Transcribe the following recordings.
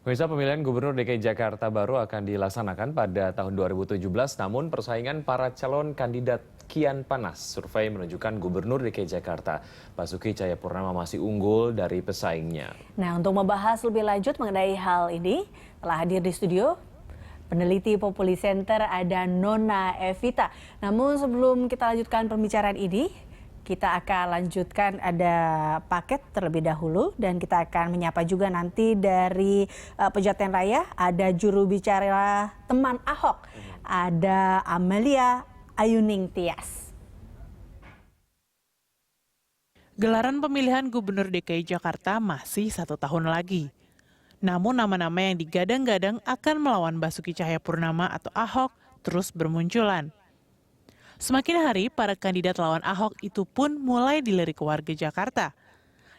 Pemirsa, pemilihan Gubernur DKI Jakarta baru akan dilaksanakan pada tahun 2017, namun persaingan para calon kandidat kian panas. Survei menunjukkan Gubernur DKI Jakarta, Basuki Cahayapurnama masih unggul dari pesaingnya. Nah, untuk membahas lebih lanjut mengenai hal ini, telah hadir di studio peneliti Populi Center ada Nona Evita. Namun sebelum kita lanjutkan pembicaraan ini, kita akan lanjutkan ada paket terlebih dahulu dan kita akan menyapa juga nanti dari Pejaten Raya ada juru bicara teman Ahok, ada Amelia Ayuning Tias. Gelaran pemilihan Gubernur DKI Jakarta masih 1 tahun lagi. Namun nama-nama yang digadang-gadang akan melawan Basuki Cahayapurnama atau Ahok terus bermunculan. Semakin hari, para kandidat lawan Ahok itu pun mulai dilirik warga Jakarta.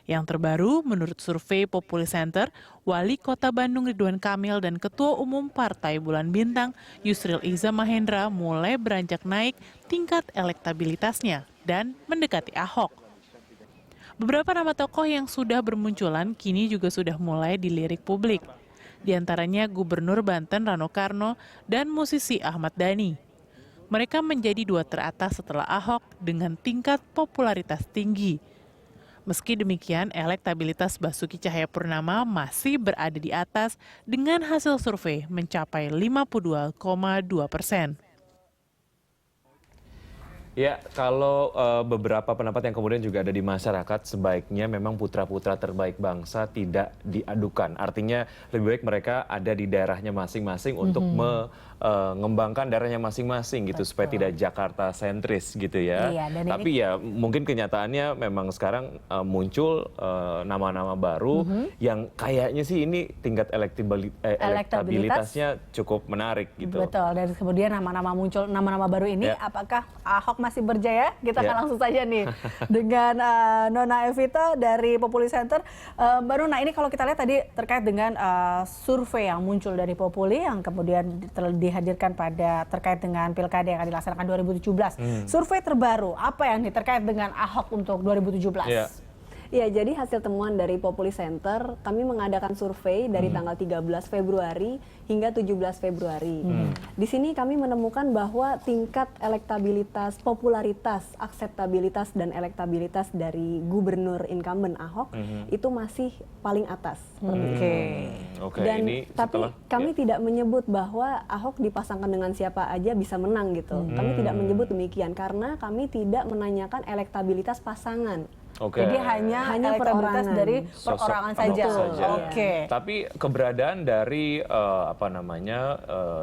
Yang terbaru, menurut survei Populi Center, Wali Kota Bandung Ridwan Kamil dan Ketua Umum Partai Bulan Bintang Yusril Iza Mahendra mulai beranjak naik tingkat elektabilitasnya dan mendekati Ahok. Beberapa nama tokoh yang sudah bermunculan kini juga sudah mulai dilirik publik. Di antaranya Gubernur Banten Rano Karno dan musisi Ahmad Dhani. Mereka menjadi dua teratas setelah Ahok dengan tingkat popularitas tinggi. Meski demikian, elektabilitas Basuki Cahayapurnama masih berada di atas dengan hasil survei mencapai 52,2%. Ya, kalau beberapa pendapat yang kemudian juga ada di masyarakat, sebaiknya memang putra-putra terbaik bangsa tidak diadukan. Artinya lebih baik mereka ada di daerahnya masing-masing untuk mengembangkan daerahnya masing-masing gitu. Betul. Supaya tidak Jakarta sentris gitu ya. Iya, dan tapi ini... ya mungkin kenyataannya memang sekarang muncul nama-nama baru yang kayaknya sih ini tingkat elektabilitasnya cukup menarik gitu. Betul, dan kemudian nama-nama baru ini apakah Ahok masih berjaya? Kita akan langsung saja nih dengan Nona Evita dari Populi Center. Mbak Nona, ini kalau kita lihat tadi terkait dengan survei yang muncul dari Populi yang kemudian dihadirkan terkait dengan pilkada yang akan dilaksanakan 2017. Survei terbaru, apa yang terkait dengan Ahok untuk 2017? Ya, jadi hasil temuan dari Populi Center, kami mengadakan survei dari tanggal 13 Februari hingga 17 Februari. Di sini kami menemukan bahwa tingkat elektabilitas, popularitas, akseptabilitas, dan elektabilitas dari Gubernur incumbent Ahok itu masih paling atas. Dan ini tapi kami tidak menyebut bahwa Ahok dipasangkan dengan siapa aja bisa menang gitu. Kami tidak menyebut demikian karena kami tidak menanyakan elektabilitas pasangan. Jadi hanya elektabilitas dari perorangan saja. Tapi keberadaan dari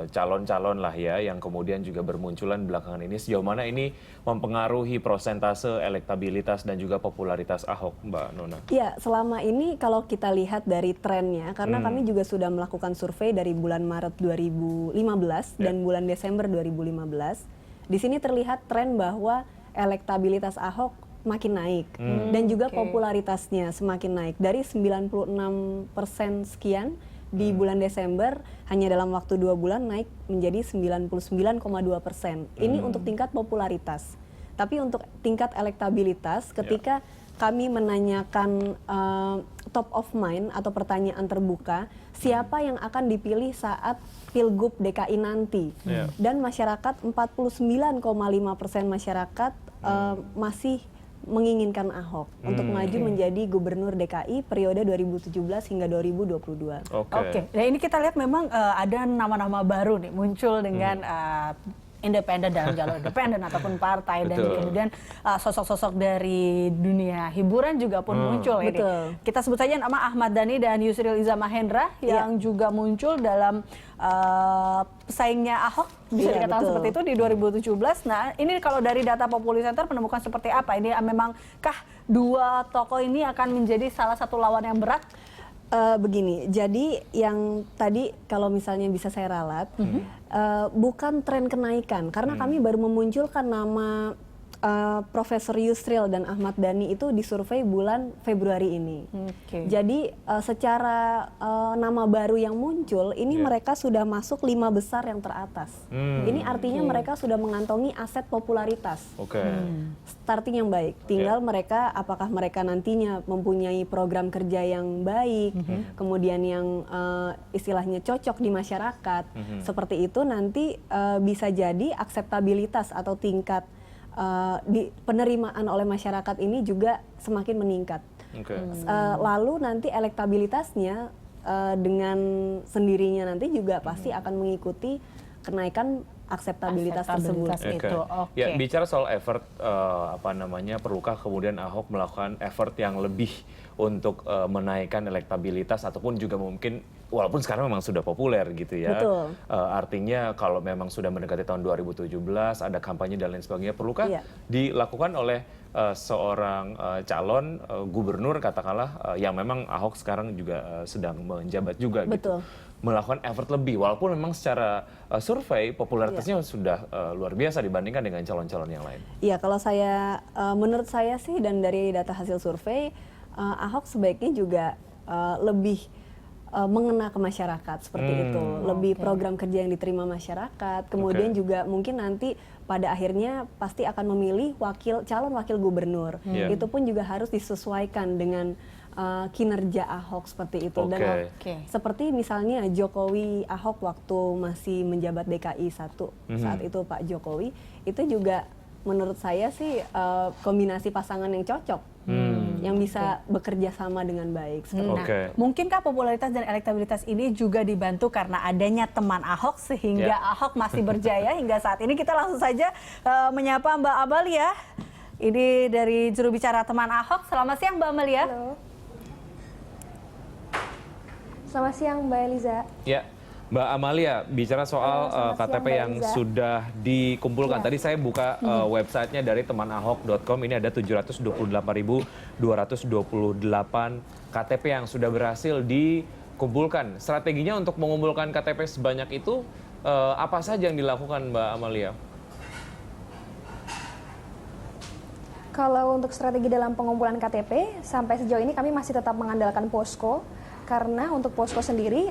calon-calon lah ya yang kemudian juga bermunculan belakangan ini, sejauh mana ini mempengaruhi prosentase elektabilitas dan juga popularitas Ahok, Mbak Nona? Iya, selama ini kalau kita lihat dari trennya, karena kami juga sudah melakukan survei dari bulan Maret 2015 dan bulan Desember 2015. Di sini terlihat tren bahwa elektabilitas Ahok makin naik dan juga popularitasnya semakin naik dari 96% sekian di bulan Desember hanya dalam waktu 2 bulan naik menjadi 99,2%. Ini untuk tingkat popularitas. Tapi untuk tingkat elektabilitas ketika kami menanyakan top of mind atau pertanyaan terbuka, siapa yang akan dipilih saat Pilgub DKI nanti? Dan masyarakat 49,5% masyarakat masih menginginkan Ahok untuk maju menjadi Gubernur DKI periode 2017 hingga 2022. Nah ini kita lihat memang ada nama-nama baru nih muncul dengan independen dalam jalur independen ataupun partai. Dan kemudian sosok-sosok dari dunia hiburan juga pun muncul ini. Kita sebut saja nama Ahmad Dhani dan Yusril Iza Mahendra yang juga muncul dalam pesaingnya Ahok, bisa dikatakan seperti itu di 2017. Nah ini kalau dari data Populi Center menemukan seperti apa? Ini memangkah dua tokoh ini akan menjadi salah satu lawan yang berat? Begini, jadi yang tadi kalau misalnya bisa saya ralat, bukan tren kenaikan, karena kami baru memunculkan nama Profesor Yusril dan Ahmad Dhani itu disurvei bulan Februari ini. Jadi secara nama baru yang muncul, ini mereka sudah masuk 5 besar yang teratas. Ini artinya mereka sudah mengantongi aset popularitas. Starting yang baik. Tinggal mereka, apakah mereka nantinya mempunyai program kerja yang baik, kemudian yang istilahnya cocok di masyarakat. Seperti itu nanti bisa jadi akseptabilitas atau tingkat di penerimaan oleh masyarakat ini juga semakin meningkat. Lalu nanti elektabilitasnya dengan sendirinya nanti juga pasti akan mengikuti kenaikan akseptabilitas tersebut. Ya, bicara soal effort, perlukah kemudian Ahok melakukan effort yang lebih untuk menaikkan elektabilitas ataupun juga mungkin walaupun sekarang memang sudah populer gitu ya. Artinya kalau memang sudah mendekati tahun 2017 ada kampanye dan lain sebagainya, perlukah dilakukan oleh seorang calon gubernur katakanlah yang memang Ahok sekarang juga sedang menjabat juga gitu, melakukan effort lebih walaupun memang secara survei popularitasnya sudah luar biasa dibandingkan dengan calon-calon yang lain. Iya, kalau saya menurut saya sih dan dari data hasil survei, Ahok sebaiknya juga lebih mengena ke masyarakat seperti itu, lebih program kerja yang diterima masyarakat, kemudian juga mungkin nanti pada akhirnya pasti akan memilih calon wakil gubernur. Itu pun juga harus disesuaikan dengan kinerja Ahok seperti itu. Dan seperti misalnya Jokowi Ahok waktu masih menjabat DKI 1 saat itu Pak Jokowi, itu juga menurut saya sih kombinasi pasangan yang cocok. Yang bisa bekerja sama dengan baik. Nah, mungkinkah popularitas dan elektabilitas ini juga dibantu karena adanya teman Ahok sehingga Ahok masih berjaya hingga saat ini? Kita langsung saja menyapa Mbak Amalia. Ini dari juru bicara teman Ahok. Selamat siang Mbak Amalia. Halo. Selamat siang Mbak Eliza. Ya. Mbak Amalia, bicara soal KTP yang sudah dikumpulkan. Tadi saya buka websitenya dari temanahok.com, ini ada 728.228 KTP yang sudah berhasil dikumpulkan. Strateginya untuk mengumpulkan KTP sebanyak itu, apa saja yang dilakukan Mbak Amalia? Kalau untuk strategi dalam pengumpulan KTP, sampai sejauh ini kami masih tetap mengandalkan posko. Karena untuk posko sendiri,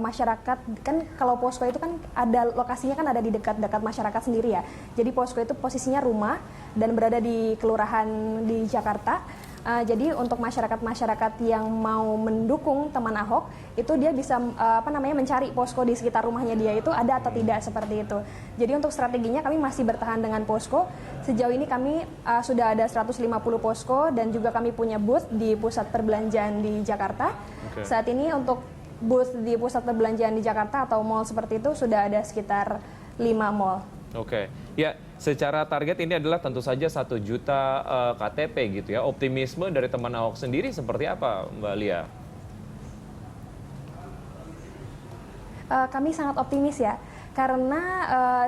masyarakat kan kalau posko itu kan ada lokasinya kan ada di dekat-dekat masyarakat sendiri ya. Jadi posko itu posisinya rumah dan berada di kelurahan di Jakarta. Jadi untuk masyarakat-masyarakat yang mau mendukung teman Ahok itu dia bisa mencari posko di sekitar rumahnya dia itu ada atau tidak seperti itu. Jadi untuk strateginya kami masih bertahan dengan posko. Sejauh ini kami sudah ada 150 posko dan juga kami punya booth di pusat perbelanjaan di Jakarta. Saat ini untuk booth di pusat perbelanjaan di Jakarta atau mall seperti itu sudah ada sekitar 5 mall. Ya, secara target ini adalah tentu saja 1 juta KTP gitu ya. Optimisme dari teman Ahok sendiri seperti apa Mbak Lia? Kami sangat optimis ya. Karena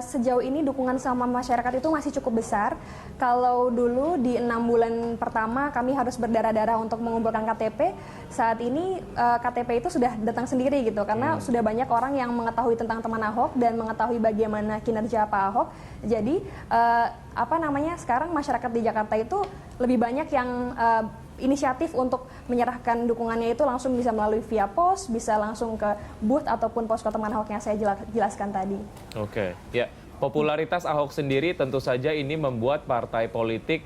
sejauh ini dukungan sama masyarakat itu masih cukup besar. Kalau dulu di 6 bulan pertama kami harus berdarah-darah untuk mengumpulkan KTP, saat ini KTP itu sudah datang sendiri gitu. Karena sudah banyak orang yang mengetahui tentang teman Ahok dan mengetahui bagaimana kinerja Pak Ahok. Jadi sekarang masyarakat di Jakarta itu lebih banyak yang inisiatif untuk menyerahkan dukungannya itu langsung bisa melalui via pos, bisa langsung ke booth ataupun posko teman Ahok yang saya jelaskan tadi. Ya, popularitas Ahok sendiri tentu saja ini membuat partai politik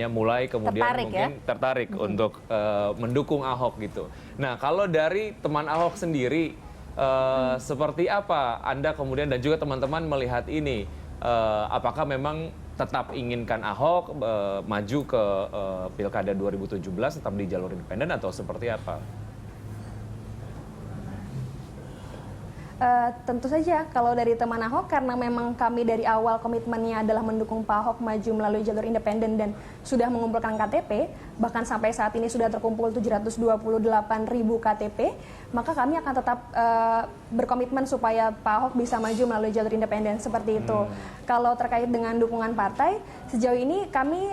mulai kemudian tertarik untuk mendukung Ahok gitu. Nah, kalau dari teman Ahok sendiri seperti apa Anda kemudian dan juga teman-teman melihat ini? Apakah memang tetap inginkan Ahok maju ke Pilkada 2017 tetap di jalur independen atau seperti apa? Tentu saja kalau dari teman Ahok karena memang kami dari awal komitmennya adalah mendukung Pak Ahok maju melalui jalur independen dan sudah mengumpulkan KTP, bahkan sampai saat ini sudah terkumpul 728.000 KTP, maka kami akan tetap berkomitmen supaya Pak Ahok bisa maju melalui jalur independen seperti itu. Kalau terkait dengan dukungan partai, sejauh ini kami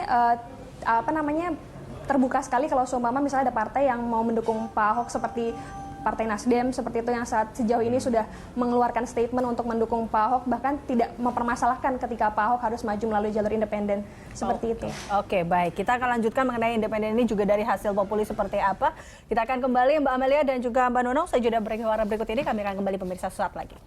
terbuka sekali kalau seumpama misalnya ada partai yang mau mendukung Pak Ahok seperti Partai Nasdem seperti itu yang sejauh ini sudah mengeluarkan statement untuk mendukung Pak Ahok, bahkan tidak mempermasalahkan ketika Pak Ahok harus maju melalui jalur independen seperti itu. Oke, baik. Kita akan lanjutkan mengenai independen ini juga dari hasil populi seperti apa. Kita akan kembali Mbak Amelia dan juga Mbak Nunung. Sesudah break berikut ini kami akan kembali pemirsa sesaat lagi.